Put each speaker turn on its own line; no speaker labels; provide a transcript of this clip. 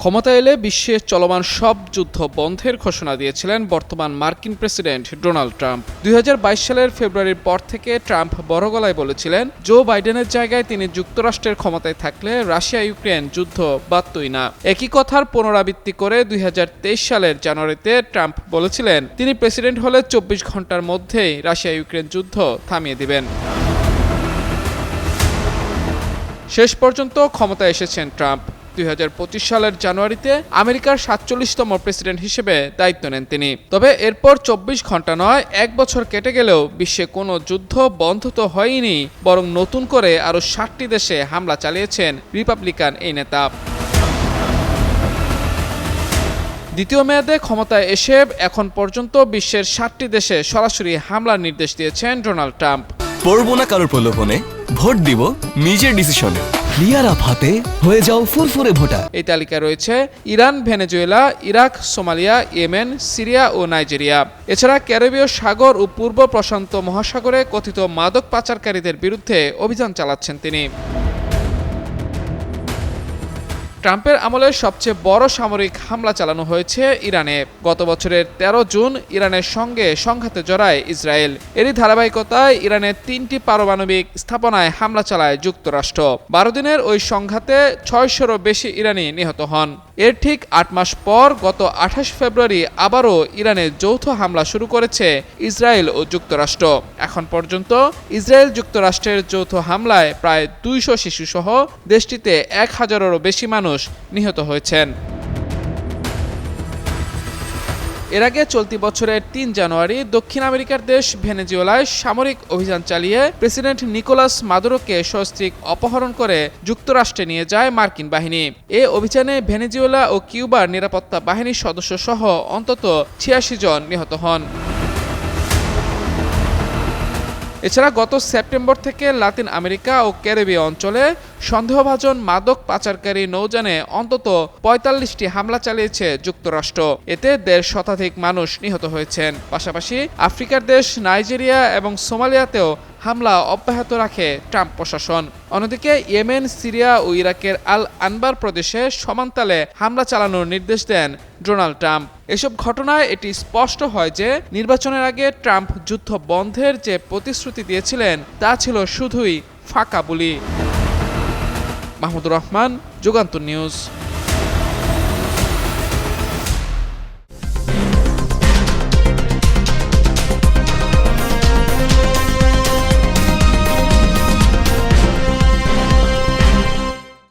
ক্ষমতা এলে বিশ্বে চলমান সব যুদ্ধ বন্ধের ঘোষণা দিয়েছিলেন বর্তমান মার্কিন প্রেসিডেন্ট ডোনাল্ড ট্রাম্প। 2022 সালের ফেব্রুয়ারির পর থেকে ট্রাম্প বড় গলায় বলেছিলেন জো বাইডেনের জায়গায় তিনি যুক্তরাষ্ট্রের ক্ষমতায় থাকলে রাশিয়া ইউক্রেন যুদ্ধ বাধতই না। একই কথার পুনরাবৃত্তি করে 2023 সালের জানুয়ারিতে ট্রাম্প বলেছিলেন তিনি প্রেসিডেন্ট হলে 24 ঘন্টার মধ্যেই রাশিয়া ইউক্রেন যুদ্ধ থামিয়ে দিবেন। শেষ পর্যন্ত ক্ষমতায় এসেছেন ট্রাম্প। 2025 সালের জানুয়ারিতে আমেরিকার 47তম প্রেসিডেন্ট হিসেবে দায়িত্ব নেন তিনি। তবে এরপর 24 ঘন্টা নয় 1 বছর কেটে গেলেও বিশ্বে কোনো যুদ্ধ বন্ধ তো হয়নি, বরং নতুন করে আরও 60টি দেশে হামলা চালিয়েছেন রিপাবলিকান এই নেতা। দ্বিতীয় মেয়াদে ক্ষমতায় এসে এখন পর্যন্ত বিশ্বের 60টি দেশে সরাসরি হামলার নির্দেশ দিয়েছেন ডোনাল্ড ট্রাম্প।
পড়বো না কারোর প্রলোভনে, ভোট দিব নিজের ডিসিশনে। ক্লিয়ার আপ হাতে হয়ে যাও ফুরফুরে ভোটার।
এই তালিকায় রয়েছে Iran, Venezuela, Iraq, Somalia, Yemen, Syria ও নাইজেরিয়া। এছাড়া ক্যারিবীয় সাগর ও পূর্ব প্রশান্ত মহাসাগরে কথিত মাদক পাচারকারীদের বিরুদ্ধে অভিযান চালাচ্ছেন তিনি। ট্রাম্পের আমলে সবচেয়ে বড় সামরিক হামলা চালানো হয়েছে ইরানে। গত বছরের 13 জুন ইরানের সঙ্গে সংঘাতে জড়ায় ইসরায়েল। এরই ধারাবাহিকতায় ইরানের 3টি পারমাণবিক স্থাপনায় হামলা চালায় যুক্তরাষ্ট্র। 12 দিনের ওই সংঘাতে 600-রও বেশি ইরানি নিহত হন। এর ঠিক 8 মাস পর গত 28 ফেব্রুয়ারি আবারও ইরানে যৌথ হামলা শুরু করেছে ইসরায়েল ও যুক্তরাষ্ট্র। এখন পর্যন্ত ইসরায়েল যুক্তরাষ্ট্রের যৌথ হামলায় প্রায় 200 শিশুসহ দেশটিতে 1000-এরও বেশি মানুষ নিহত হয়েছেন। এর আগে চলতি বছরের 3 জানুয়ারি দক্ষিণ আমেরিকার দেশ ভেনেজুয়েলায় সামরিক অভিযান চালিয়ে প্রেসিডেন্ট নিকোলাস মাদুরোকে সস্ত্রীক অপহরণ করে যুক্তরাষ্ট্রে নিয়ে যায় মার্কিন বাহিনী। এ অভিযানে ভেনেজুয়েলা ও কিউবার নিরাপত্তা বাহিনীর সদস্য সহ অন্তত 86 জন নিহত হন। এছাড়া গত সেপ্টেম্বর থেকে লাতিন আমেরিকা ও ক্যারিবীয় অঞ্চলে সন্দেহভাজন মাদক পাচারকারী নৌযানে অন্তত 45টি হামলা চালিয়েছে যুক্তরাষ্ট্র। এতে 1.5 শতাধিক মানুষ নিহত হয়েছেন। পাশাপাশি আফ্রিকার দেশ নাইজেরিয়া এবং সোমালিয়াতেও হামলা অব্যাহত রাখে ট্রাম্প প্রশাসন। অন্যদিকে ইয়েমেন, সিরিয়া ও ইরাকের আল আনবার প্রদেশে সমান্তালে হামলা চালানোর নির্দেশ দেন ডোনাল্ড ট্রাম্প। এসব ঘটনায় এটি স্পষ্ট হয় যে নির্বাচনের আগে ট্রাম্প যুদ্ধ বন্ধের যে প্রতিশ্রুতি দিয়েছিলেন তা ছিল শুধুই ফাঁকা বুলি। মাহমুদুর রহমান, যুগান্তর নিউজ।